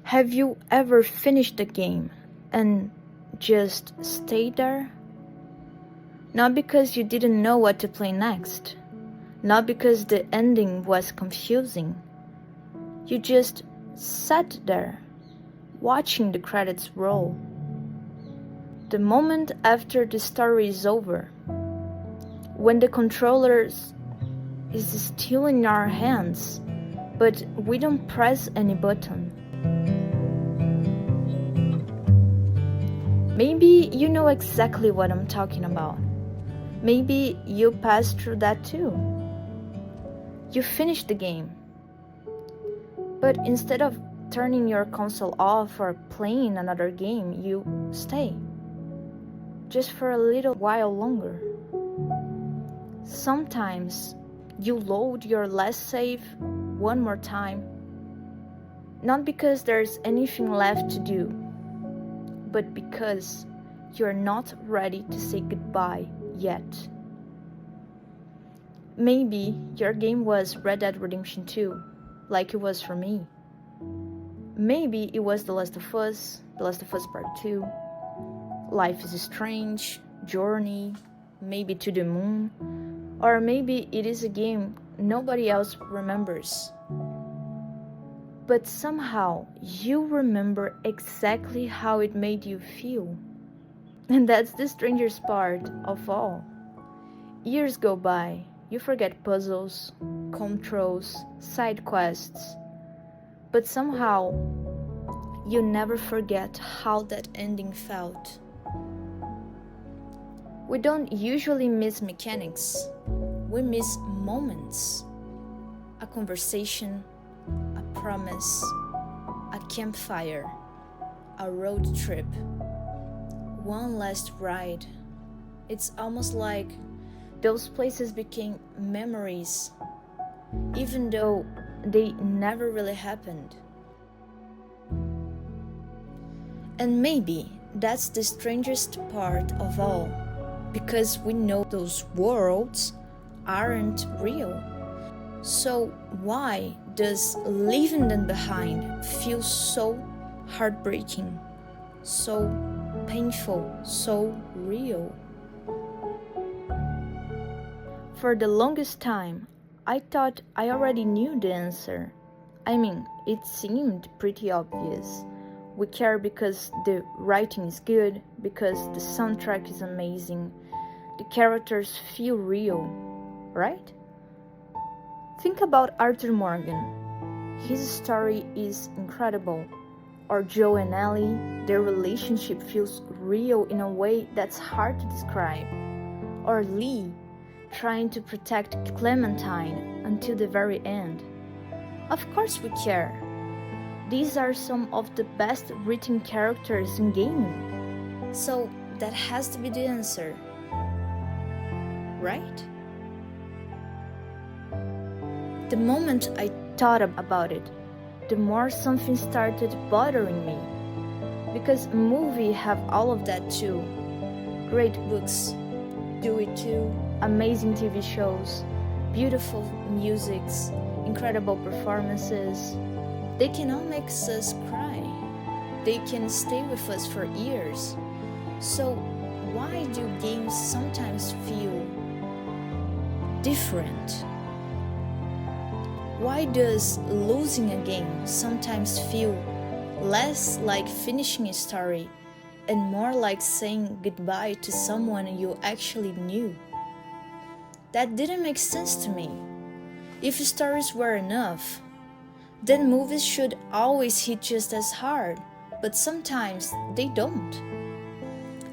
Have you ever finished a game and just stayed there? Not because you didn't know what to play next, not because the ending was confusing. You just sat there, watching the credits roll. The moment after the story is over, when the controller is still in our hands, but we don't press any button. Maybe you know exactly what I'm talking about. Maybe you passed through that too. You finished the game, but instead of turning your console off or playing another game, you stay. Just for a little while longer. Sometimes you load your last save one more time, not because there's anything left to do, but because you're not ready to say goodbye yet. Maybe your game was Red Dead Redemption 2, like it was for me. Maybe it was The Last of Us Part 2, Life is Strange, Journey, maybe To the Moon, or maybe it is a game nobody else remembers. But somehow you remember exactly how it made you feel. And that's the strangest part of all. Years go by, you forget puzzles, controls, side quests, but somehow you never forget how that ending felt. We don't usually miss mechanics, we miss moments. A conversation, a promise, a campfire, a road trip, one last ride. It's almost like those places became memories, even though they never really happened. And maybe that's the strangest part of all, because we know those worlds aren't real. So why does leaving them behind feel so heartbreaking, so painful, so real? For the longest time, I thought I already knew the answer. I mean, it seemed pretty obvious. We care because the writing is good, because the soundtrack is amazing, the characters feel real, right? Think about Arthur Morgan. His story is incredible. Or Joe and Ellie, their relationship feels real in a way that's hard to describe. Or Lee, trying to protect Clementine until the very end. Of course we care. These are some of the best written characters in gaming. So that has to be the answer, right? The moment I thought about it, the more something started bothering me. Because movies have all of that too. Great books do it too. Amazing TV shows, beautiful musics, incredible performances. They can all make us cry. They can stay with us for years. So why do games sometimes feel different? Why does losing a game sometimes feel less like finishing a story and more like saying goodbye to someone you actually knew? That didn't make sense to me. If stories were enough, then movies should always hit just as hard, but sometimes they don't.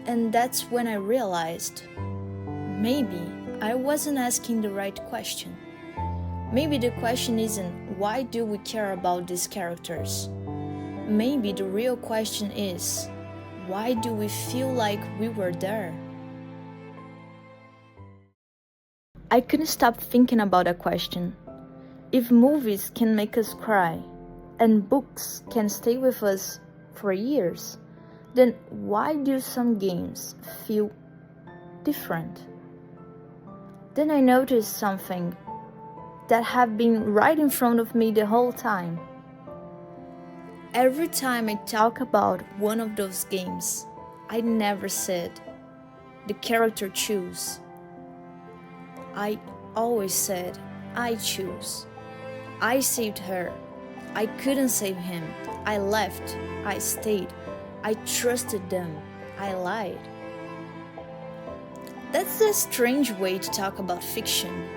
And that's when I realized, maybe I wasn't asking the right question. Maybe the question isn't, why do we care about these characters? Maybe the real question is, why do we feel like we were there? I couldn't stop thinking about that question. If movies can make us cry, and books can stay with us for years, then why do some games feel different? Then I noticed something that had been right in front of me the whole time. Every time I talk about one of those games, I never said, the character choose. I always said, I choose. I saved her. I couldn't save him. I left. I stayed. I trusted them. I lied. That's a strange way to talk about fiction.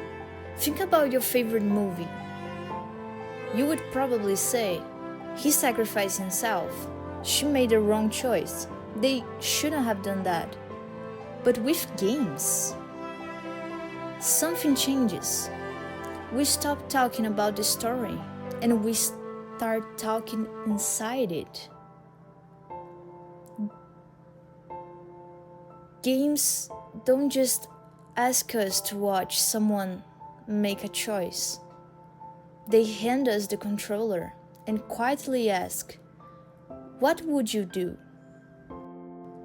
Think about your favorite movie. You would probably say, he sacrificed himself. She made the wrong choice. They shouldn't have done that. But with games, something changes. We stop talking about the story and we start talking inside it. Games don't just ask us to watch someone make a choice. They hand us the controller and quietly ask, what would you do?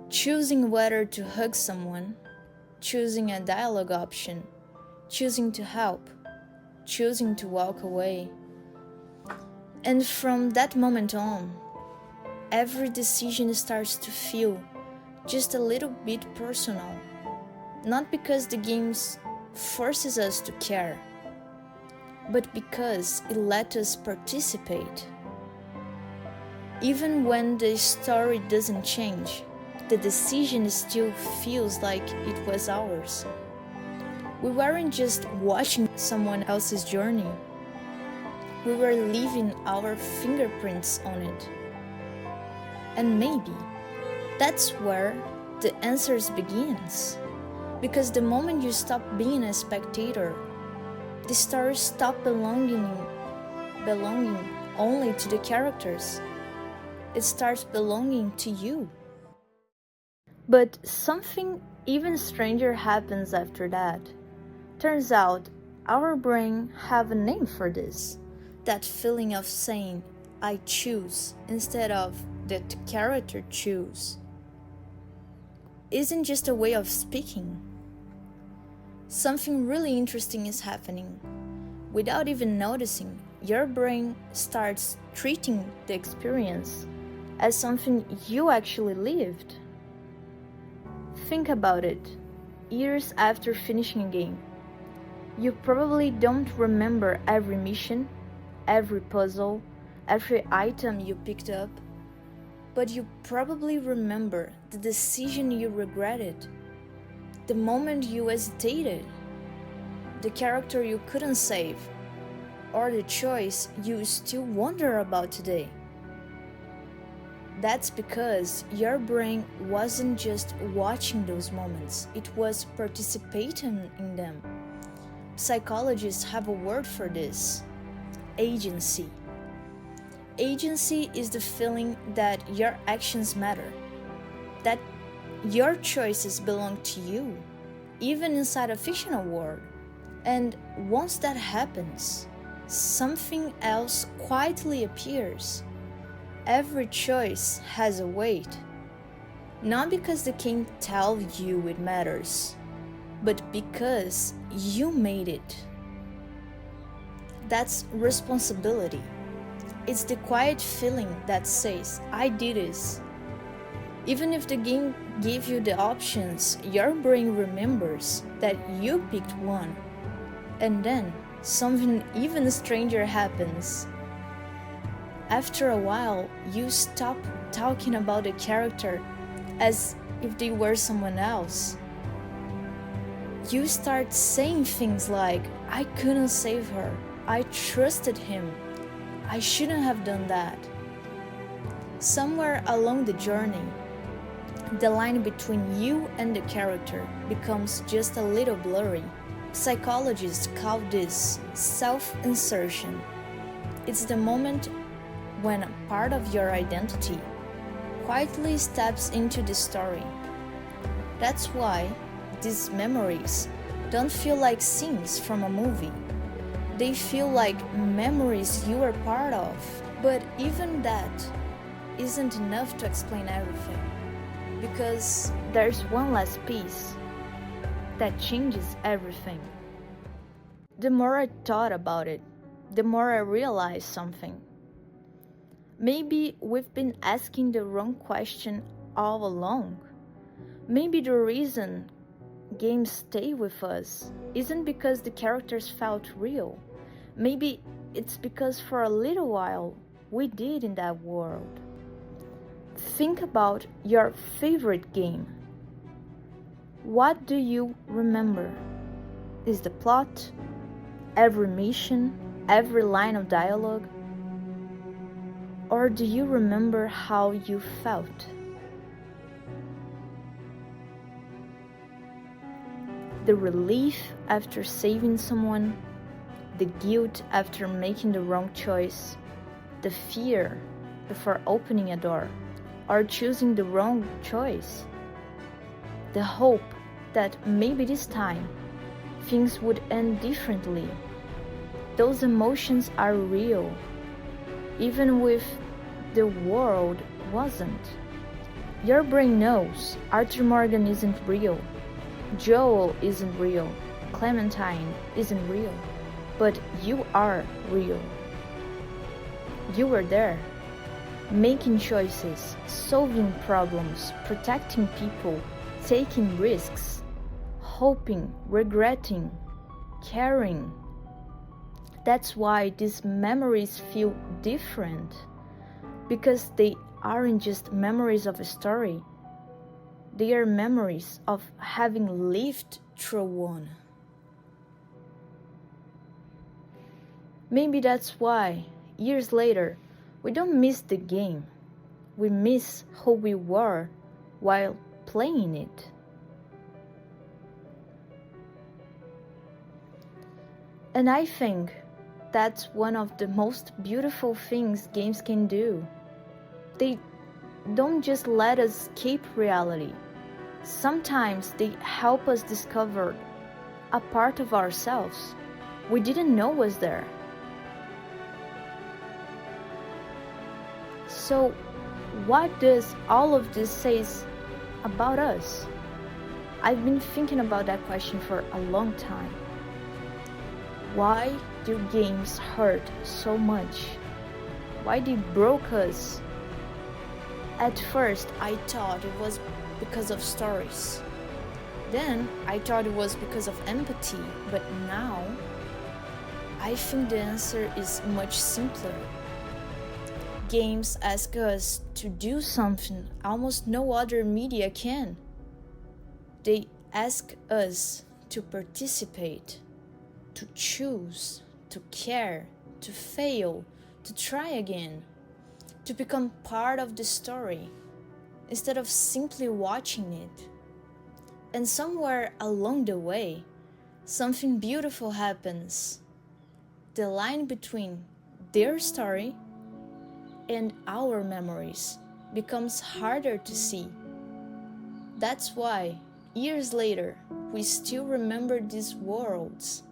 Choosing whether to hug someone, choosing a dialogue option, choosing to help, choosing to walk away. And from that moment on, every decision starts to feel just a little bit personal. Not because the games forces us to care, but because it lets us participate. Even when the story doesn't change, the decision still feels like it was ours. We weren't just watching someone else's journey. We were leaving our fingerprints on it. And maybe that's where the answers begins. Because the moment you stop being a spectator, the story stops belonging only to the characters. It starts belonging to you. But something even stranger happens after that. Turns out, our brain have a name for this. That feeling of saying, I choose, instead of that character choose. Isn't just a way of speaking. Something really interesting is happening. Without even noticing, your brain starts treating the experience as something you actually lived. Think about it. Years after finishing a game, you probably don't remember every mission, every puzzle, every item you picked up, but you probably remember the decision you regretted, the moment you hesitated, the character you couldn't save, or the choice you still wonder about today. That's because your brain wasn't just watching those moments, it was participating in them. Psychologists have a word for this: agency. Agency is the feeling that your actions matter, that your choices belong to you, even inside a fictional world. And once that happens, something else quietly appears. Every choice has a weight, not because the game tells you it matters, but because you made it. That's responsibility. It's the quiet feeling that says, I did this. Even if the game gave you the options, your brain remembers that you picked one. And then something even stranger happens. After a while, you stop talking about the character as if they were someone else. You start saying things like, I couldn't save her, I trusted him, I shouldn't have done that. Somewhere along the journey, the line between you and the character becomes just a little blurry. Psychologists call this self-insertion. It's the moment when a part of your identity quietly steps into the story. That's why these memories don't feel like scenes from a movie. They feel like memories you are part of. But even that isn't enough to explain everything. Because there's one last piece that changes everything. The more I thought about it, the more I realized something. Maybe we've been asking the wrong question all along. Maybe the reason games stay with us isn't because the characters felt real. Maybe it's because for a little while we did in that world. Think about your favorite game. What do you remember? Is the plot, every mission, every line of dialogue? Or do you remember how you felt? The relief after saving someone, the guilt after making the wrong choice, the fear before opening a door or choosing the wrong choice, the hope that maybe this time things would end differently. Those emotions are real, even if the world wasn't. Your brain knows Arthur Morgan isn't real, Joel isn't real, Clementine isn't real, but you are real. You were there, making choices, solving problems, protecting people, taking risks, hoping, regretting, caring. That's why these memories feel different, because they aren't just memories of a story. They are memories of having lived through one. Maybe that's why, years later, we don't miss the game. We miss who we were while playing it. And I think that's one of the most beautiful things games can do. They don't just let us escape reality. Sometimes they help us discover a part of ourselves we didn't know was there. So, what does all of this say about us? I've been thinking about that question for a long time. Why do games hurt so much? Why they broke us? At first, I thought it was because of stories. Then, I thought it was because of empathy. But now, I think the answer is much simpler. Games ask us to do something almost no other media can. They ask us to participate, to choose, to care, to fail, to try again, to become part of the story, instead of simply watching it. And somewhere along the way, something beautiful happens. The line between their story and our memories becomes harder to see. That's why, years later, we still remember these worlds,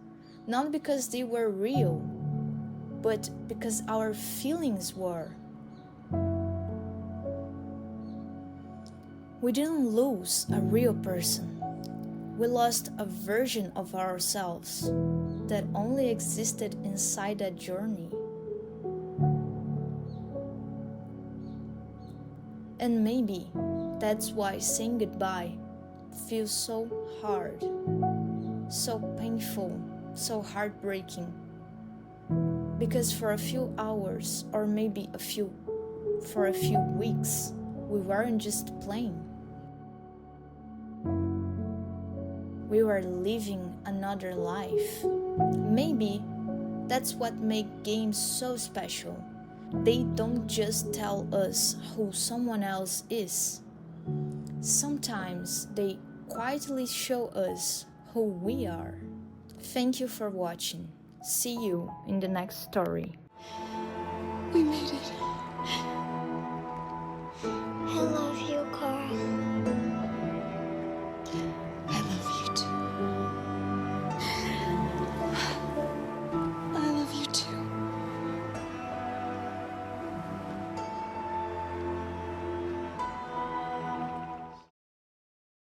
not because they were real, but because our feelings were. We didn't lose a real person. We lost a version of ourselves that only existed inside that journey. And maybe that's why saying goodbye feels so hard, so painful, so heartbreaking. Because for a few hours, or maybe for a few weeks, we weren't just playing. We were living another life. Maybe that's what makes games so special. They don't just tell us who someone else is. Sometimes they quietly show us who we are. Thank you for watching. See you in the next story. We made it. I love you, Carl.